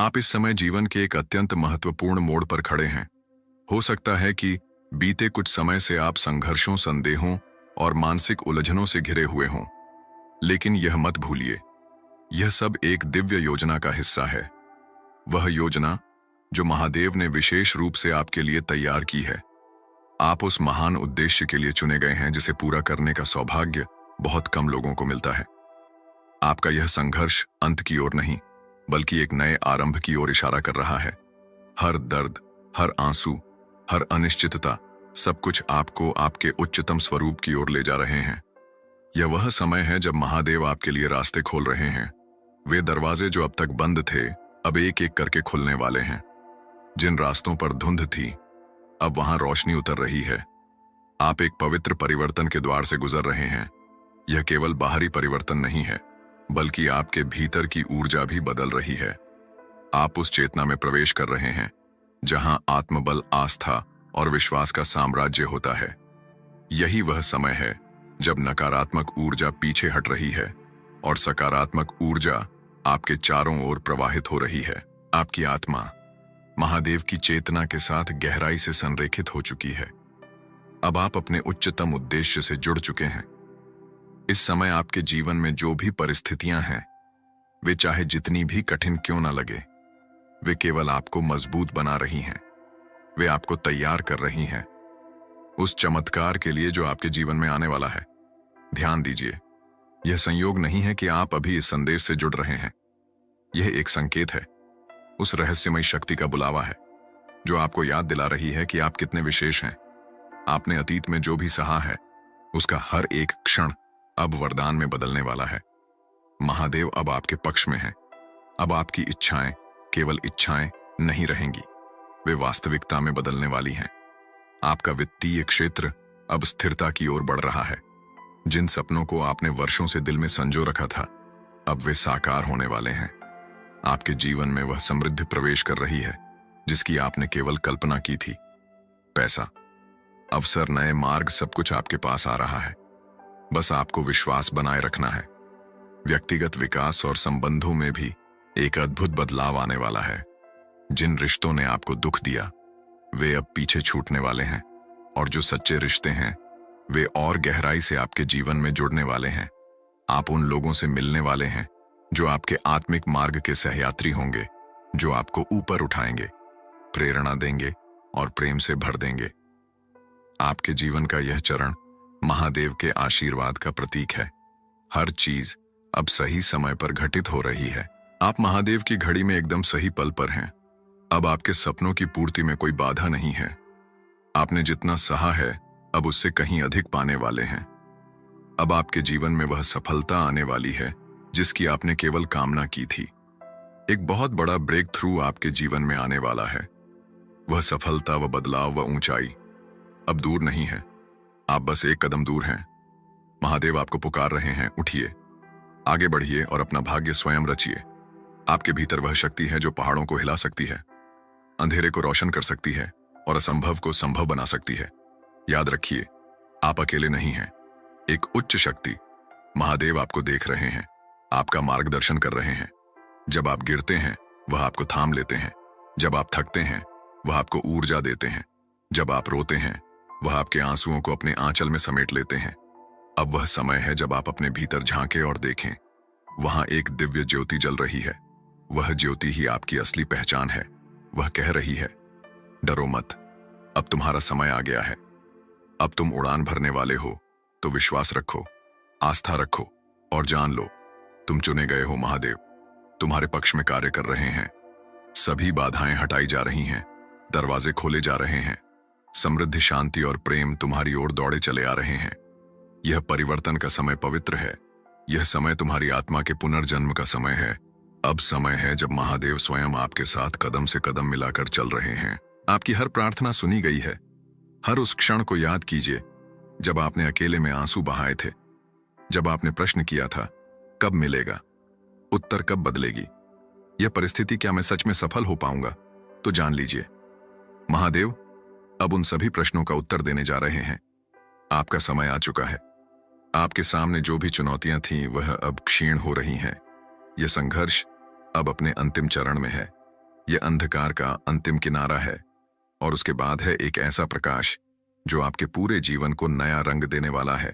आप इस समय जीवन के एक अत्यंत महत्वपूर्ण मोड़ पर खड़े हैं। हो सकता है कि बीते कुछ समय से आप संघर्षों, संदेहों और मानसिक उलझनों से घिरे हुए हों। लेकिन यह मत भूलिए, यह सब एक दिव्य योजना का हिस्सा है। वह योजना जो महादेव ने विशेष रूप से आपके लिए तैयार की है। आप उस महान उद्देश्य के लिए चुने गए हैं जिसे पूरा करने का सौभाग्य बहुत कम लोगों को मिलता है। आपका यह संघर्ष अंत की ओर नहीं, बल्कि एक नए आरंभ की ओर इशारा कर रहा है। हर दर्द, हर आंसू, हर अनिश्चितता, सब कुछ आपको आपके उच्चतम स्वरूप की ओर ले जा रहे हैं। यह वह समय है जब महादेव आपके लिए रास्ते खोल रहे हैं। वे दरवाजे जो अब तक बंद थे, अब एक एक करके खुलने वाले हैं। जिन रास्तों पर धुंध थी, अब वहां रोशनी उतर रही है। आप एक पवित्र परिवर्तन के द्वार से गुजर रहे हैं। यह केवल बाहरी परिवर्तन नहीं है, बल्कि आपके भीतर की ऊर्जा भी बदल रही है। आप उस चेतना में प्रवेश कर रहे हैं जहां आत्मबल, आस्था और विश्वास का साम्राज्य होता है। यही वह समय है जब नकारात्मक ऊर्जा पीछे हट रही है और सकारात्मक ऊर्जा आपके चारों ओर प्रवाहित हो रही है। आपकी आत्मा महादेव की चेतना के साथ गहराई से संरेखित हो चुकी है। अब आप अपने उच्चतम उद्देश्य से जुड़ चुके हैं। इस समय आपके जीवन में जो भी परिस्थितियां हैं, वे चाहे जितनी भी कठिन क्यों न लगे, वे केवल आपको मजबूत बना रही हैं। वे आपको तैयार कर रही हैं उस चमत्कार के लिए जो आपके जीवन में आने वाला है। ध्यान दीजिए, यह संयोग नहीं है कि आप अभी इस संदेश से जुड़ रहे हैं। यह एक संकेत है, उस रहस्यमयी शक्ति का बुलावा है जो आपको याद दिला रही है कि आप कितने विशेष हैं। आपने अतीत में जो भी सहा है, उसका हर एक क्षण अब वरदान में बदलने वाला है। महादेव अब आपके पक्ष में है। अब आपकी इच्छाएं केवल इच्छाएं नहीं रहेंगी, वे वास्तविकता में बदलने वाली हैं। आपका वित्तीय क्षेत्र अब स्थिरता की ओर बढ़ रहा है। जिन सपनों को आपने वर्षों से दिल में संजो रखा था, अब वे साकार होने वाले हैं। आपके जीवन में वह समृद्धि प्रवेश कर रही है जिसकी आपने केवल कल्पना की थी। पैसा, अवसर, नए मार्ग, सब कुछ आपके पास आ रहा है। बस आपको विश्वास बनाए रखना है। व्यक्तिगत विकास और संबंधों में भी एक अद्भुत बदलाव आने वाला है। जिन रिश्तों ने आपको दुख दिया, वे अब पीछे छूटने वाले हैं, और जो सच्चे रिश्ते हैं, वे और गहराई से आपके जीवन में जुड़ने वाले हैं। आप उन लोगों से मिलने वाले हैं जो आपके आत्मिक मार्ग के सहयात्री होंगे, जो आपको ऊपर उठाएंगे, प्रेरणा देंगे और प्रेम से भर देंगे। आपके जीवन का यह चरण महादेव के आशीर्वाद का प्रतीक है। हर चीज अब सही समय पर घटित हो रही है। आप महादेव की घड़ी में एकदम सही पल पर हैं। अब आपके सपनों की पूर्ति में कोई बाधा नहीं है। आपने जितना सहा है, अब उससे कहीं अधिक पाने वाले हैं। अब आपके जीवन में वह सफलता आने वाली है जिसकी आपने केवल कामना की थी। एक बहुत बड़ा ब्रेक थ्रू आपके जीवन में आने वाला है। वह सफलता, वह बदलाव, वह ऊंचाई अब दूर नहीं है। आप बस एक कदम दूर हैं। महादेव आपको पुकार रहे हैं, उठिए, आगे बढ़िए और अपना भाग्य स्वयं रचिए। आपके भीतर वह शक्ति है जो पहाड़ों को हिला सकती है, अंधेरे को रोशन कर सकती है और असंभव को संभव बना सकती है। याद रखिए, आप अकेले नहीं हैं। एक उच्च शक्ति, महादेव, आपको देख रहे हैं, आपका मार्गदर्शन कर रहे हैं। जब आप गिरते हैं, वह आपको थाम लेते हैं। जब आप थकते हैं, वह आपको ऊर्जा देते हैं। जब आप रोते हैं, वह आपके आंसुओं को अपने आंचल में समेट लेते हैं। अब वह समय है जब आप अपने भीतर झांकें और देखें। वहां एक दिव्य ज्योति जल रही है। वह ज्योति ही आपकी असली पहचान है। वह कह रही है, डरो मत, अब तुम्हारा समय आ गया है। अब तुम उड़ान भरने वाले हो, तो विश्वास रखो, आस्था रखो और जान लो, तुम चुने गए हो। महादेव तुम्हारे पक्ष में कार्य कर रहे हैं। सभी बाधाएं हटाई जा रही हैं, दरवाजे खोले जा रहे हैं। समृद्धि, शांति और प्रेम तुम्हारी ओर दौड़े चले आ रहे हैं। यह परिवर्तन का समय पवित्र है। यह समय तुम्हारी आत्मा के पुनर्जन्म का समय है। अब समय है जब महादेव स्वयं आपके साथ कदम से कदम मिलाकर चल रहे हैं। आपकी हर प्रार्थना सुनी गई है। हर उस क्षण को याद कीजिए जब आपने अकेले में आंसू बहाए थे, जब आपने प्रश्न किया था, कब मिलेगा उत्तर, कब बदलेगी यह परिस्थिति, क्या मैं सच में सफल हो पाऊंगा? तो जान लीजिए, महादेव अब उन सभी प्रश्नों का उत्तर देने जा रहे हैं। आपका समय आ चुका है। आपके सामने जो भी चुनौतियां थीं, वह अब क्षीण हो रही हैं। यह संघर्ष अब अपने अंतिम चरण में है। यह अंधकार का अंतिम किनारा है और उसके बाद है एक ऐसा प्रकाश जो आपके पूरे जीवन को नया रंग देने वाला है।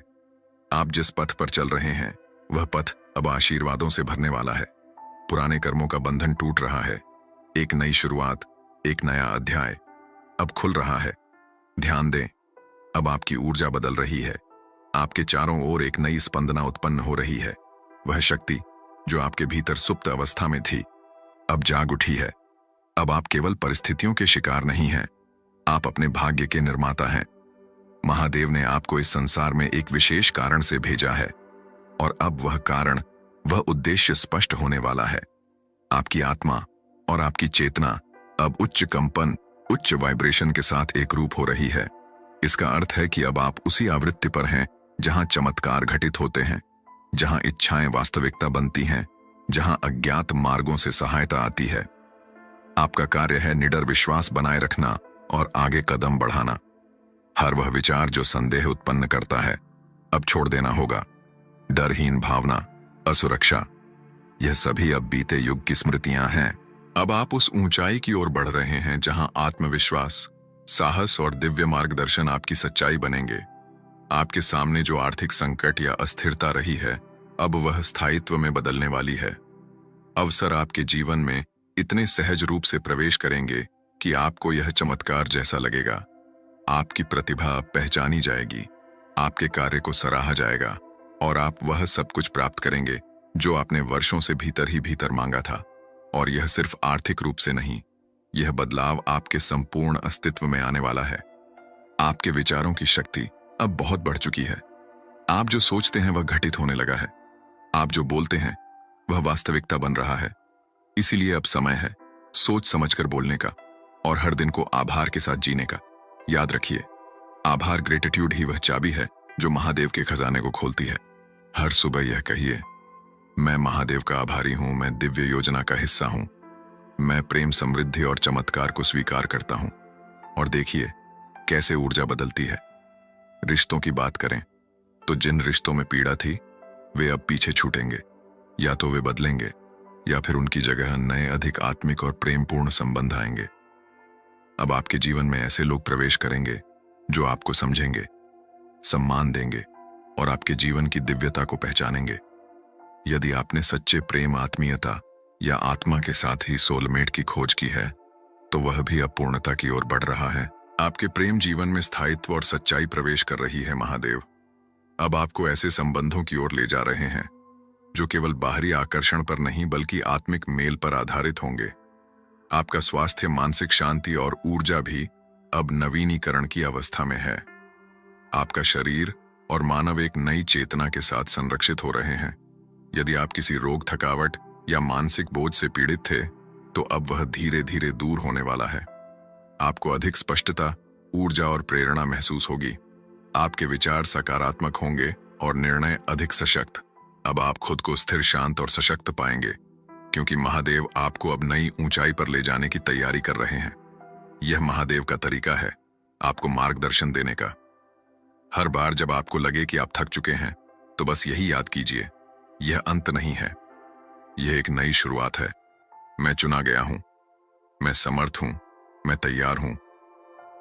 आप जिस पथ पर चल रहे हैं वह पथ अब आशीर्वादों से भरने वाला है। पुराने कर्मों का बंधन टूट रहा है। एक नई शुरुआत, एक नया अध्याय अब खुल रहा है। ध्यान दें, अब आपकी ऊर्जा बदल रही है। आपके चारों ओर एक नई स्पंदना उत्पन्न हो रही है। वह शक्ति जो आपके भीतर सुप्त अवस्था में थी अब जाग उठी है। अब आप केवल परिस्थितियों के शिकार नहीं हैं, आप अपने भाग्य के निर्माता हैं। महादेव ने आपको इस संसार में एक विशेष कारण से भेजा है और अब वह कारण, वह उद्देश्य स्पष्ट होने वाला है। आपकी आत्मा और आपकी चेतना अब उच्च कंपन, उच्च वाइब्रेशन के साथ एक रूप हो रही है। इसका अर्थ है कि अब आप उसी आवृत्ति पर हैं जहां चमत्कार घटित होते हैं, जहां इच्छाएं वास्तविकता बनती हैं, जहां अज्ञात मार्गों से सहायता आती है। आपका कार्य है निडर विश्वास बनाए रखना और आगे कदम बढ़ाना। हर वह विचार जो संदेह उत्पन्न करता है अब छोड़ देना होगा। डरहीन भावना, असुरक्षा, यह सभी अब बीते युग की स्मृतियां हैं। अब आप उस ऊंचाई की ओर बढ़ रहे हैं जहां आत्मविश्वास, साहस और दिव्य मार्गदर्शन आपकी सच्चाई बनेंगे। आपके सामने जो आर्थिक संकट या अस्थिरता रही है अब वह स्थायित्व में बदलने वाली है। अवसर आपके जीवन में इतने सहज रूप से प्रवेश करेंगे कि आपको यह चमत्कार जैसा लगेगा। आपकी प्रतिभा अब पहचानी जाएगी, आपके कार्य को सराहा जाएगा और आप वह सब कुछ प्राप्त करेंगे जो आपने वर्षों से भीतर ही भीतर मांगा था। और यह सिर्फ आर्थिक रूप से नहीं, यह बदलाव आपके संपूर्ण अस्तित्व में आने वाला है। आपके विचारों की शक्ति अब बहुत बढ़ चुकी है। आप जो सोचते हैं वह घटित होने लगा है। आप जो बोलते हैं वह वास्तविकता बन रहा है। इसीलिए अब समय है सोच समझकर बोलने का और हर दिन को आभार के साथ जीने का। याद रखिए, आभार, ग्रेटिट्यूड ही वह चाबी है जो महादेव के खजाने को खोलती है। हर सुबह यह कहिए, मैं महादेव का आभारी हूं, मैं दिव्य योजना का हिस्सा हूं, मैं प्रेम, समृद्धि और चमत्कार को स्वीकार करता हूं। और देखिए कैसे ऊर्जा बदलती है। रिश्तों की बात करें तो जिन रिश्तों में पीड़ा थी वे अब पीछे छूटेंगे। या तो वे बदलेंगे या फिर उनकी जगह नए, अधिक आत्मिक और प्रेमपूर्ण संबंध आएंगे। अब आपके जीवन में ऐसे लोग प्रवेश करेंगे जो आपको समझेंगे, सम्मान देंगे और आपके जीवन की दिव्यता को पहचानेंगे। यदि आपने सच्चे प्रेम, आत्मीयता या आत्मा के साथ ही सोलमेट की खोज की है तो वह भी अब पूर्णता की ओर बढ़ रहा है। आपके प्रेम जीवन में स्थायित्व और सच्चाई प्रवेश कर रही है। महादेव अब आपको ऐसे संबंधों की ओर ले जा रहे हैं जो केवल बाहरी आकर्षण पर नहीं बल्कि आत्मिक मेल पर आधारित होंगे। आपका स्वास्थ्य, मानसिक शांति और ऊर्जा भी अब नवीनीकरण की अवस्था में है। आपका शरीर और मानव एक नई चेतना के साथ संरक्षित हो रहे हैं। यदि आप किसी रोग, थकावट या मानसिक बोझ से पीड़ित थे तो अब वह धीरे धीरे दूर होने वाला है। आपको अधिक स्पष्टता, ऊर्जा और प्रेरणा महसूस होगी। आपके विचार सकारात्मक होंगे और निर्णय अधिक सशक्त। अब आप खुद को स्थिर, शांत और सशक्त पाएंगे क्योंकि महादेव आपको अब नई ऊंचाई पर ले जाने की तैयारी कर रहे हैं। यह महादेव का तरीका है आपको मार्गदर्शन देने का। हर बार जब आपको लगे कि आप थक चुके हैं तो बस यही याद कीजिए, यह अंत नहीं है, यह एक नई शुरुआत है। मैं चुना गया हूं, मैं समर्थ हूं, मैं तैयार हूं।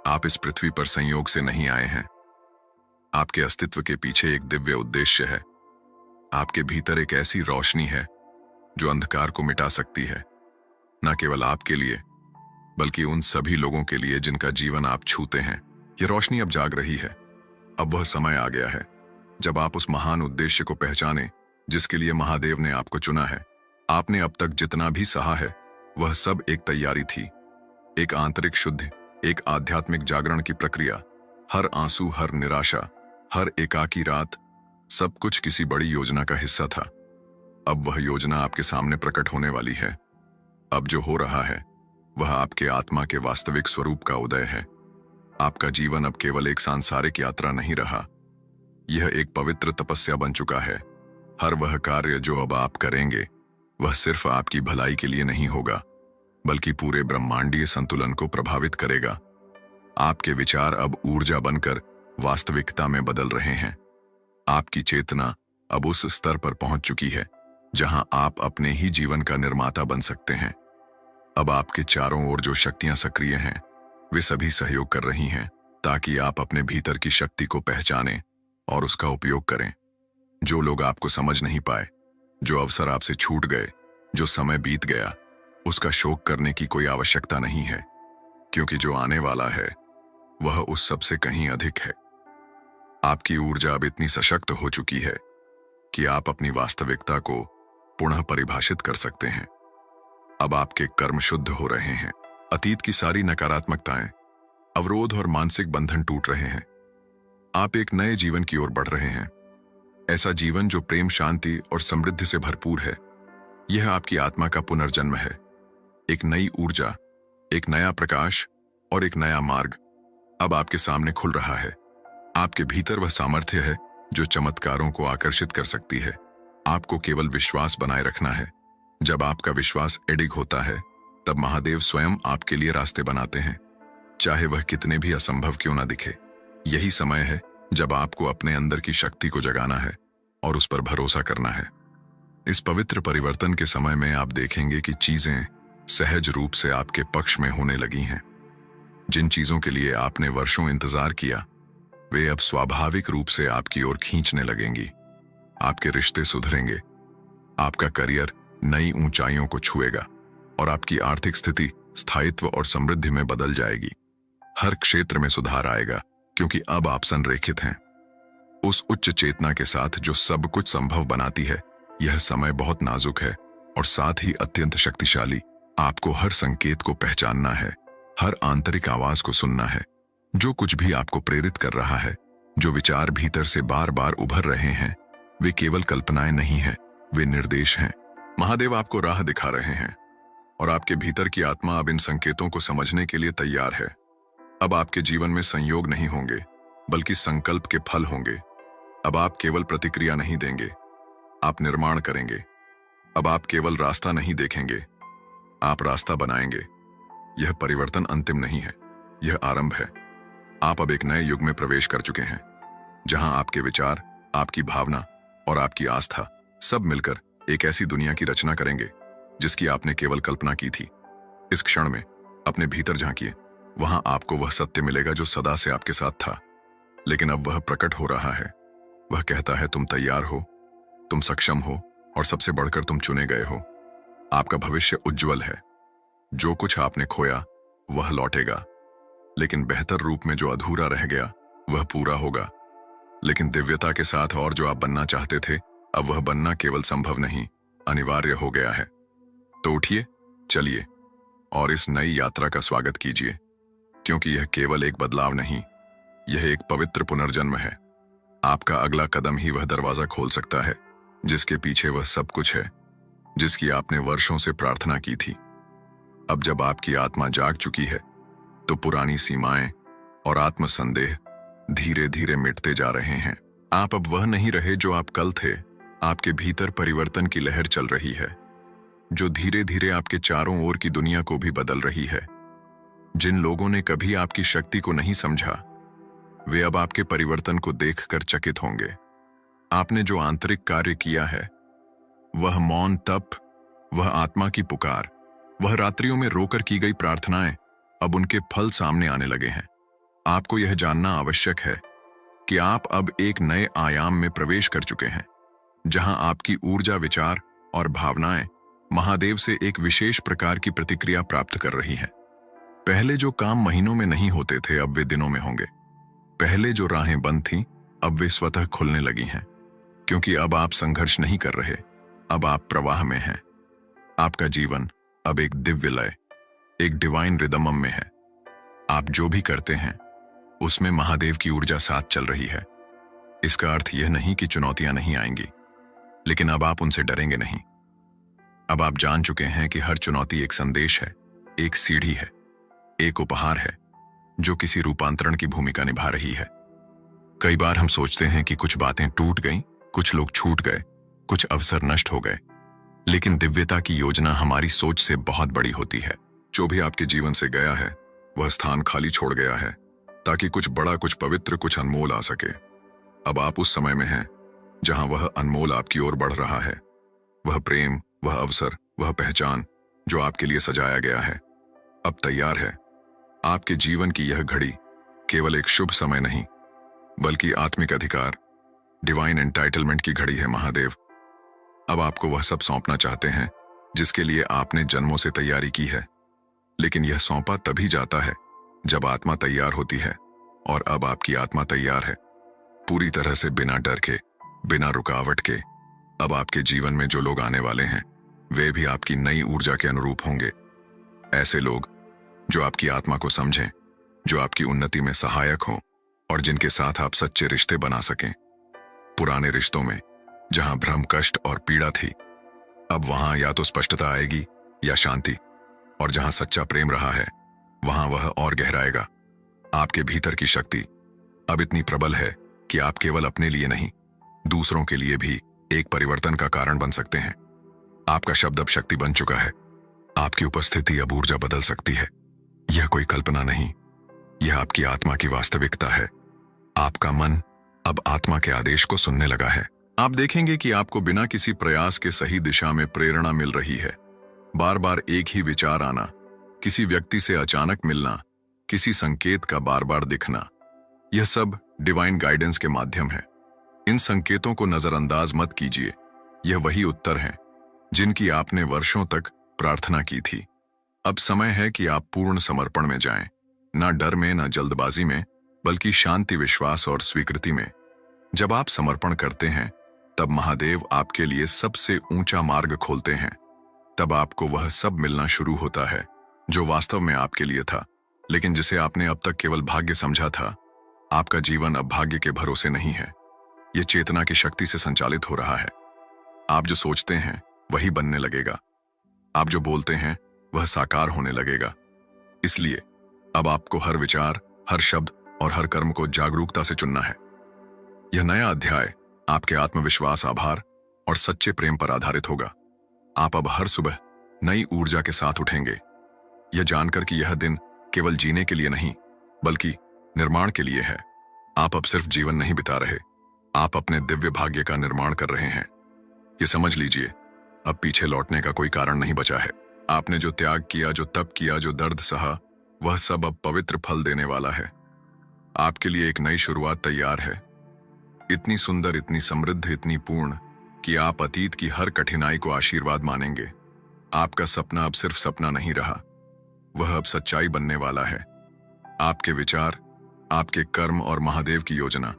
आप इस पृथ्वी पर संयोग से नहीं आए हैं। आपके अस्तित्व के पीछे एक दिव्य उद्देश्य है। आपके भीतर एक ऐसी रोशनी है जो अंधकार को मिटा सकती है, न केवल आपके लिए बल्कि उन सभी लोगों के लिए जिनका जीवन आप छूते हैं। यह रोशनी अब जाग रही है। अब वह समय आ गया है जब आप उस महान उद्देश्य को पहचाने जिसके लिए महादेव ने आपको चुना है। आपने अब तक जितना भी सहा है वह सब एक तैयारी थी, एक आंतरिक शुद्धि, एक आध्यात्मिक जागरण की प्रक्रिया। हर आंसू, हर निराशा, हर एकाकी रात, सब कुछ किसी बड़ी योजना का हिस्सा था। अब वह योजना आपके सामने प्रकट होने वाली है। अब जो हो रहा है वह आपके आत्मा के वास्तविक स्वरूप का उदय है। आपका जीवन अब केवल एक सांसारिक यात्रा नहीं रहा, यह एक पवित्र तपस्या बन चुका है। हर वह कार्य जो अब आप करेंगे वह सिर्फ आपकी भलाई के लिए नहीं होगा बल्कि पूरे ब्रह्मांडीय संतुलन को प्रभावित करेगा। आपके विचार अब ऊर्जा बनकर वास्तविकता में बदल रहे हैं। आपकी चेतना अब उस स्तर पर पहुंच चुकी है जहां आप अपने ही जीवन का निर्माता बन सकते हैं। अब आपके चारों ओर जो शक्तियां सक्रिय हैं, वे सभी सहयोग कर रही हैं ताकि आप अपने भीतर की शक्ति को पहचानें और उसका उपयोग करें। जो लोग आपको समझ नहीं पाए, जो अवसर आपसे छूट गए, जो समय बीत गया, उसका शोक करने की कोई आवश्यकता नहीं है, क्योंकि जो आने वाला है वह उस सब से कहीं अधिक है। आपकी ऊर्जा अब इतनी सशक्त हो चुकी है कि आप अपनी वास्तविकता को पुनः परिभाषित कर सकते हैं। अब आपके कर्म शुद्ध हो रहे हैं। अतीत की सारी नकारात्मकताएं, अवरोध और मानसिक बंधन टूट रहे हैं। आप एक नए जीवन की ओर बढ़ रहे हैं, ऐसा जीवन जो प्रेम, शांति और समृद्धि से भरपूर है। यह आपकी आत्मा का पुनर्जन्म है। एक नई ऊर्जा, एक नया प्रकाश और एक नया मार्ग अब आपके सामने खुल रहा है। आपके भीतर वह सामर्थ्य है जो चमत्कारों को आकर्षित कर सकती है। आपको केवल विश्वास बनाए रखना है। जब आपका विश्वास अडिग होता है, तब महादेव स्वयं आपके लिए रास्ते बनाते हैं, चाहे वह कितने भी असंभव क्यों ना दिखे। यही समय है जब आपको अपने अंदर की शक्ति को जगाना है और उस पर भरोसा करना है। इस पवित्र परिवर्तन के समय में आप देखेंगे कि चीजें सहज रूप से आपके पक्ष में होने लगी हैं। जिन चीजों के लिए आपने वर्षों इंतजार किया, वे अब स्वाभाविक रूप से आपकी ओर खींचने लगेंगी। आपके रिश्ते सुधरेंगे, आपका करियर नई ऊंचाइयों को छुएगा और आपकी आर्थिक स्थिति स्थायित्व और समृद्धि में बदल जाएगी। हर क्षेत्र में सुधार आएगा, क्योंकि अब आप संरेखित हैं उस उच्च चेतना के साथ जो सब कुछ संभव बनाती है। यह समय बहुत नाजुक है और साथ ही अत्यंत शक्तिशाली। आपको हर संकेत को पहचानना है, हर आंतरिक आवाज को सुनना है। जो कुछ भी आपको प्रेरित कर रहा है, जो विचार भीतर से बार बार उभर रहे हैं, वे केवल कल्पनाएं नहीं हैं, वे निर्देश हैं। महादेव आपको राह दिखा रहे हैं और आपके भीतर की आत्मा अब इन संकेतों को समझने के लिए तैयार है। अब आपके जीवन में संयोग नहीं होंगे, बल्कि संकल्प के फल होंगे। अब आप केवल प्रतिक्रिया नहीं देंगे, आप निर्माण करेंगे। अब आप केवल रास्ता नहीं देखेंगे, आप रास्ता बनाएंगे। यह परिवर्तन अंतिम नहीं है, यह आरंभ है। आप अब एक नए युग में प्रवेश कर चुके हैं, जहां आपके विचार, आपकी भावना और आपकी आस्था सब मिलकर एक ऐसी दुनिया की रचना करेंगे जिसकी आपने केवल कल्पना की थी। इस क्षण में अपने भीतर झांकिए, वहां आपको वह सत्य मिलेगा जो सदा से आपके साथ था, लेकिन अब वह प्रकट हो रहा है। वह कहता है, तुम तैयार हो, तुम सक्षम हो और सबसे बढ़कर तुम चुने गए हो। आपका भविष्य उज्जवल है। जो कुछ आपने खोया वह लौटेगा, लेकिन बेहतर रूप में जो अधूरा रह गया वह पूरा होगा। लेकिन दिव्यता के साथ और जो आप बनना चाहते थे, अब वह बनना केवल संभव नहीं, अनिवार्य हो गया है। तो उठिए, चलिए और इस नई यात्रा का स्वागत कीजिए, क्योंकि यह केवल एक बदलाव नहीं, यह एक पवित्र पुनर्जन्म है। आपका अगला कदम ही वह दरवाजा खोल सकता है जिसके पीछे वह सब कुछ है जिसकी आपने वर्षों से प्रार्थना की थी। अब जब आपकी आत्मा जाग चुकी है, तो पुरानी सीमाएं और आत्मसंदेह धीरे धीरे मिटते जा रहे हैं। आप अब वह नहीं रहे जो आप कल थे। आपके भीतर परिवर्तन की लहर चल रही है, जो धीरे धीरे आपके चारों ओर की दुनिया को भी बदल रही है। जिन लोगों ने कभी आपकी शक्ति को नहीं समझा, वे अब आपके परिवर्तन को देखकर चकित होंगे। आपने जो आंतरिक कार्य किया है, वह मौन तप, वह आत्मा की पुकार, वह रात्रियों में रोकर की गई प्रार्थनाएं, अब उनके फल सामने आने लगे हैं। आपको यह जानना आवश्यक है कि आप अब एक नए आयाम में प्रवेश कर चुके हैं, जहां आपकी ऊर्जा, विचार और भावनाएं महादेव से एक विशेष प्रकार की प्रतिक्रिया प्राप्त कर रही हैं। पहले जो काम महीनों में नहीं होते थे, अब वे दिनों में होंगे। पहले जो राहें बंद थीं, अब वे स्वतः खुलने लगी हैं, क्योंकि अब आप संघर्ष नहीं कर रहे, अब आप प्रवाह में हैं। आपका जीवन अब एक दिव्य लय, एक डिवाइन रिदमम में है। आप जो भी करते हैं, उसमें महादेव की ऊर्जा साथ चल रही है। इसका अर्थ यह नहीं कि चुनौतियां नहीं आएंगी, लेकिन अब आप उनसे डरेंगे नहीं। अब आप जान चुके हैं कि हर चुनौती एक संदेश है, एक सीढ़ी है, एक उपहार है जो किसी रूपांतरण की भूमिका निभा रही है। कई बार हम सोचते हैं कि कुछ बातें टूट गईं, कुछ लोग छूट गए, कुछ अवसर नष्ट हो गए, लेकिन दिव्यता की योजना हमारी सोच से बहुत बड़ी होती है। जो भी आपके जीवन से गया है, वह स्थान खाली छोड़ गया है ताकि कुछ बड़ा, कुछ पवित्र, कुछ अनमोल आ सके। अब आप उस समय में हैं जहां वह अनमोल आपकी ओर बढ़ रहा है। वह प्रेम, वह अवसर, वह पहचान, जो आपके लिए सजाया गया है अब तैयार है। आपके जीवन की यह घड़ी केवल एक शुभ समय नहीं, बल्कि आत्मिक अधिकार, डिवाइन एंटाइटलमेंट की घड़ी है। महादेव अब आपको वह सब सौंपना चाहते हैं जिसके लिए आपने जन्मों से तैयारी की है। लेकिन यह सौंपा तभी जाता है जब आत्मा तैयार होती है, और अब आपकी आत्मा तैयार है, पूरी तरह से, बिना डर के, बिना रुकावट के। अब आपके जीवन में जो लोग आने वाले हैं वे भी आपकी नई ऊर्जा के अनुरूप होंगे। ऐसे लोग जो आपकी आत्मा को समझें, जो आपकी उन्नति में सहायक हों और जिनके साथ आप सच्चे रिश्ते बना सकें। पुराने रिश्तों में जहां भ्रम, कष्ट और पीड़ा थी, अब वहां या तो स्पष्टता आएगी या शांति, और जहां सच्चा प्रेम रहा है वहां वह और गहराएगा। आपके भीतर की शक्ति अब इतनी प्रबल है कि आप केवल अपने लिए नहीं, दूसरों के लिए भी एक परिवर्तन का कारण बन सकते हैं। आपका शब्द अब शक्ति बन चुका है। आपकी उपस्थिति अब ऊर्जा बदल सकती है। यह कोई कल्पना नहीं, यह आपकी आत्मा की वास्तविकता है। आपका मन अब आत्मा के आदेश को सुनने लगा है। आप देखेंगे कि आपको बिना किसी प्रयास के सही दिशा में प्रेरणा मिल रही है। बार बार एक ही विचार आना, किसी व्यक्ति से अचानक मिलना, किसी संकेत का बार बार दिखना, यह सब डिवाइन गाइडेंस के माध्यम है। इन संकेतों को नजरअंदाज मत कीजिए। यह वही उत्तर हैं जिनकी आपने वर्षों तक प्रार्थना की थी। अब समय है कि आप पूर्ण समर्पण में जाएं, ना डर में, ना जल्दबाजी में, बल्कि शांति, विश्वास और स्वीकृति में। जब आप समर्पण करते हैं तब महादेव आपके लिए सबसे ऊंचा मार्ग खोलते हैं। तब आपको वह सब मिलना शुरू होता है जो वास्तव में आपके लिए था, लेकिन जिसे आपने अब तक केवल भाग्य समझा था। आपका जीवन अब भाग्य के भरोसे नहीं है, यह चेतना की शक्ति से संचालित हो रहा है। आप जो सोचते हैं वही बनने लगेगा, आप जो बोलते हैं वह साकार होने लगेगा। इसलिए अब आपको हर विचार, हर शब्द और हर कर्म को जागरूकता से चुनना है। यह नया अध्याय आपके आत्मविश्वास, आभार और सच्चे प्रेम पर आधारित होगा। आप अब हर सुबह नई ऊर्जा के साथ उठेंगे, यह जानकर कि यह दिन केवल जीने के लिए नहीं, बल्कि निर्माण के लिए है। आप अब सिर्फ जीवन नहीं बिता रहे, आप अपने दिव्य भाग्य का निर्माण कर रहे हैं। ये समझ लीजिए, अब पीछे लौटने का कोई कारण नहीं बचा है। आपने जो त्याग किया, जो तप किया, जो दर्द सहा, वह सब अब पवित्र फल देने वाला है। आपके लिए एक नई शुरुआत तैयार है, इतनी सुंदर, इतनी समृद्ध, इतनी पूर्ण कि आप अतीत की हर कठिनाई को आशीर्वाद मानेंगे। आपका सपना अब सिर्फ सपना नहीं रहा, वह अब सच्चाई बनने वाला है। आपके विचार, आपके कर्म और महादेव की योजना,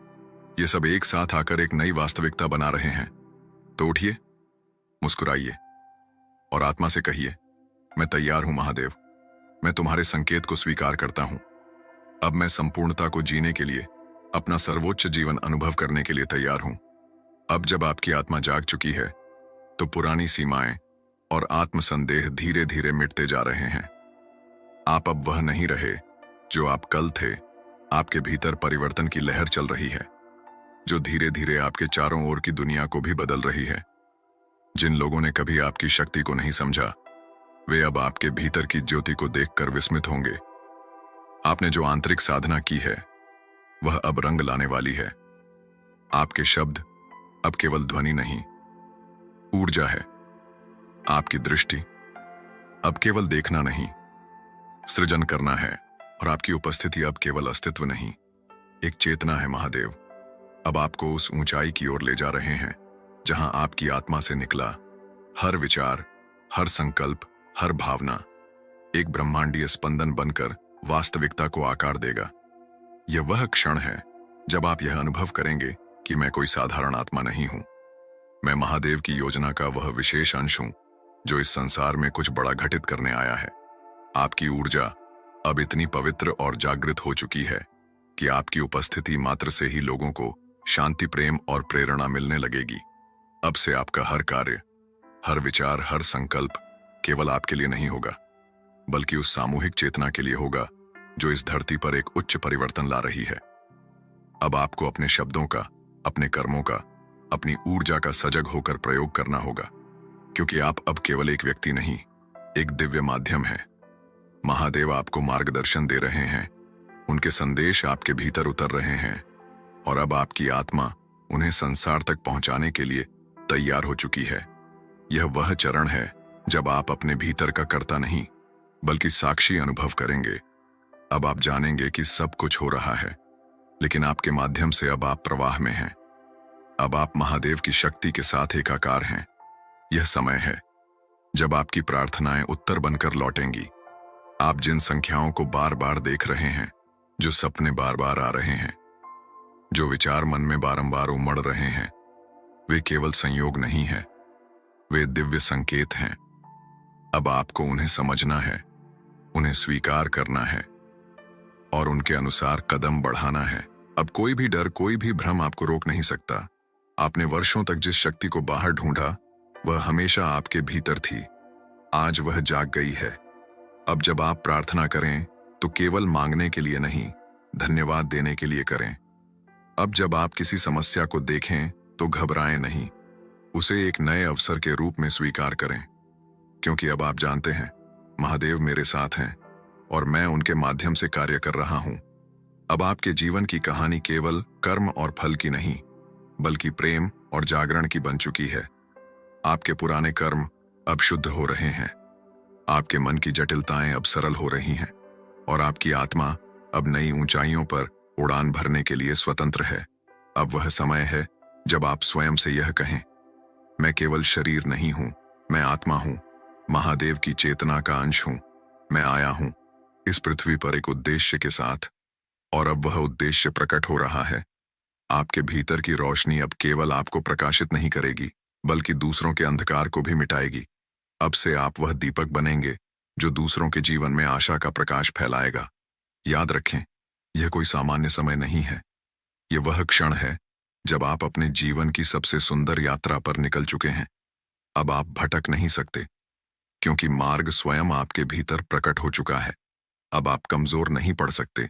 ये सब एक साथ आकर एक नई वास्तविकता बना रहे हैं। तो उठिए, मुस्कुराइए और आत्मा से कहिए, मैं तैयार हूं महादेव, मैं तुम्हारे संकेत को स्वीकार करता हूं। अब मैं संपूर्णता को जीने के लिए, अपना सर्वोच्च जीवन अनुभव करने के लिए तैयार हूं। अब जब आपकी आत्मा जाग चुकी है तो पुरानी सीमाएं और आत्मसंदेह धीरे धीरे मिटते जा रहे हैं। आप अब वह नहीं रहे जो आप कल थे। आपके भीतर परिवर्तन की लहर चल रही है जो धीरे धीरे आपके चारों ओर की दुनिया को भी बदल रही है। जिन लोगों ने कभी आपकी शक्ति को नहीं समझा, वे अब आपके भीतर की ज्योति को देखकर विस्मित होंगे। आपने जो आंतरिक साधना की है वह अब रंग लाने वाली है। आपके शब्द अब केवल ध्वनि नहीं, ऊर्जा है। आपकी दृष्टि अब केवल देखना नहीं, सृजन करना है। और आपकी उपस्थिति अब केवल अस्तित्व नहीं, एक चेतना है। महादेव अब आपको उस ऊंचाई की ओर ले जा रहे हैं जहां आपकी आत्मा से निकला हर विचार, हर संकल्प, हर भावना एक ब्रह्मांडीय स्पंदन बनकर वास्तविकता को आकार देगा। यह वह क्षण है जब आप यह अनुभव करेंगे कि मैं कोई साधारण आत्मा नहीं हूं, मैं महादेव की योजना का वह विशेष अंश हूं जो इस संसार में कुछ बड़ा घटित करने आया है। आपकी ऊर्जा अब इतनी पवित्र और जागृत हो चुकी है कि आपकी उपस्थिति मात्र से ही लोगों को शांति, प्रेम और प्रेरणा मिलने लगेगी। अब से आपका हर कार्य, हर विचार, हर संकल्प केवल आपके लिए नहीं होगा, बल्कि उस सामूहिक चेतना के लिए होगा जो इस धरती पर एक उच्च परिवर्तन ला रही है। अब आपको अपने शब्दों का, अपने कर्मों का, अपनी ऊर्जा का सजग होकर प्रयोग करना होगा, क्योंकि आप अब केवल एक व्यक्ति नहीं, एक दिव्य माध्यम है। महादेव आपको मार्गदर्शन दे रहे हैं, उनके संदेश आपके भीतर उतर रहे हैं और अब आपकी आत्मा उन्हें संसार तक पहुंचाने के लिए तैयार हो चुकी है। यह वह चरण है जब आप अपने भीतर का कर्ता नहीं बल्कि साक्षी अनुभव करेंगे। अब आप जानेंगे कि सब कुछ हो रहा है, लेकिन आपके माध्यम से अब आप प्रवाह में हैं। अब आप महादेव की शक्ति के साथ एकाकार हैं। यह समय है जब आपकी प्रार्थनाएं उत्तर बनकर लौटेंगी। आप जिन संख्याओं को बार बार देख रहे हैं, जो सपने बार बार आ रहे हैं, जो विचार मन में बारंबार उमड़ रहे हैं, वे केवल संयोग नहीं है, वे दिव्य संकेत हैं। अब आपको उन्हें समझना है, उन्हें स्वीकार करना है और उनके अनुसार कदम बढ़ाना है। अब कोई भी डर, कोई भी भ्रम आपको रोक नहीं सकता। आपने वर्षों तक जिस शक्ति को बाहर ढूंढा, वह हमेशा आपके भीतर थी। आज वह जाग गई है। अब जब आप प्रार्थना करें तो केवल मांगने के लिए नहीं, धन्यवाद देने के लिए करें। अब जब आप किसी समस्या को देखें तो घबराएं नहीं, उसे एक नए अवसर के रूप में स्वीकार करें, क्योंकि अब आप जानते हैं महादेव मेरे साथ हैं और मैं उनके माध्यम से कार्य कर रहा हूं। अब आपके जीवन की कहानी केवल कर्म और फल की नहीं, बल्कि प्रेम और जागरण की बन चुकी है। आपके पुराने कर्म अब शुद्ध हो रहे हैं, आपके मन की जटिलताएं अब सरल हो रही हैं और आपकी आत्मा अब नई ऊंचाइयों पर उड़ान भरने के लिए स्वतंत्र है। अब वह समय है जब आप स्वयं से यह कहें, मैं केवल शरीर नहीं हूं, मैं आत्मा हूं, महादेव की चेतना का अंश हूं। मैं आया हूं इस पृथ्वी पर एक उद्देश्य के साथ, और अब वह उद्देश्य प्रकट हो रहा है। आपके भीतर की रोशनी अब केवल आपको प्रकाशित नहीं करेगी, बल्कि दूसरों के अंधकार को भी मिटाएगी। अब से आप वह दीपक बनेंगे जो दूसरों के जीवन में आशा का प्रकाश फैलाएगा। याद रखें, यह कोई सामान्य समय नहीं है। यह वह क्षण है जब आप अपने जीवन की सबसे सुंदर यात्रा पर निकल चुके हैं। अब आप भटक नहीं सकते, क्योंकि मार्ग स्वयं आपके भीतर प्रकट हो चुका है। अब आप कमजोर नहीं पड़ सकते,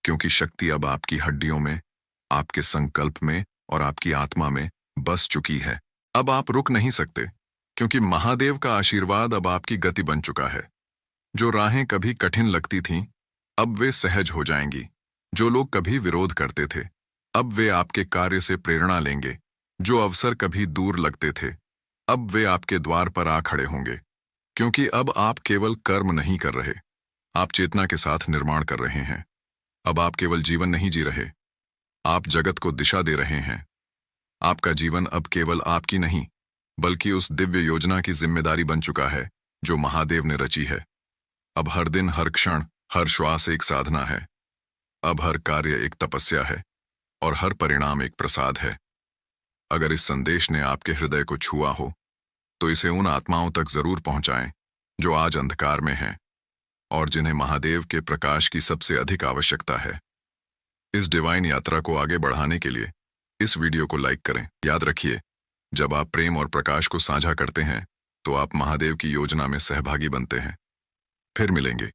क्योंकि शक्ति अब आपकी हड्डियों में, आपके संकल्प में और आपकी आत्मा में बस चुकी है। अब आप रुक नहीं सकते, क्योंकि महादेव का आशीर्वाद अब आपकी गति बन चुका है। जो राहें कभी कठिन लगती थीं, अब वे सहज हो जाएंगी। जो लोग कभी विरोध करते थे, अब वे आपके कार्य से प्रेरणा लेंगे। जो अवसर कभी दूर लगते थे, अब वे आपके द्वार पर आ खड़े होंगे, क्योंकि अब आप केवल कर्म नहीं कर रहे, आप चेतना के साथ निर्माण कर रहे हैं। अब आप केवल जीवन नहीं जी रहे, आप जगत को दिशा दे रहे हैं। आपका जीवन अब केवल आपकी नहीं, बल्कि उस दिव्य योजना की जिम्मेदारी बन चुका है जो महादेव ने रची है। अब हर दिन, हर क्षण, हर श्वास एक साधना है। अब हर कार्य एक तपस्या है और हर परिणाम एक प्रसाद है। अगर इस संदेश ने आपके हृदय को छुआ हो, तो इसे उन आत्माओं तक जरूर पहुंचाएं जो आज अंधकार में हैं और जिन्हें महादेव के प्रकाश की सबसे अधिक आवश्यकता है। इस डिवाइन यात्रा को आगे बढ़ाने के लिए इस वीडियो को लाइक करें। याद रखिए, जब आप प्रेम और प्रकाश को साझा करते हैं, तो आप महादेव की योजना में सहभागी बनते हैं। फिर मिलेंगे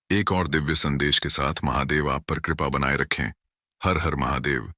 एक और दिव्य संदेश के साथ। महादेव आप पर कृपा बनाए रखें। हर हर महादेव।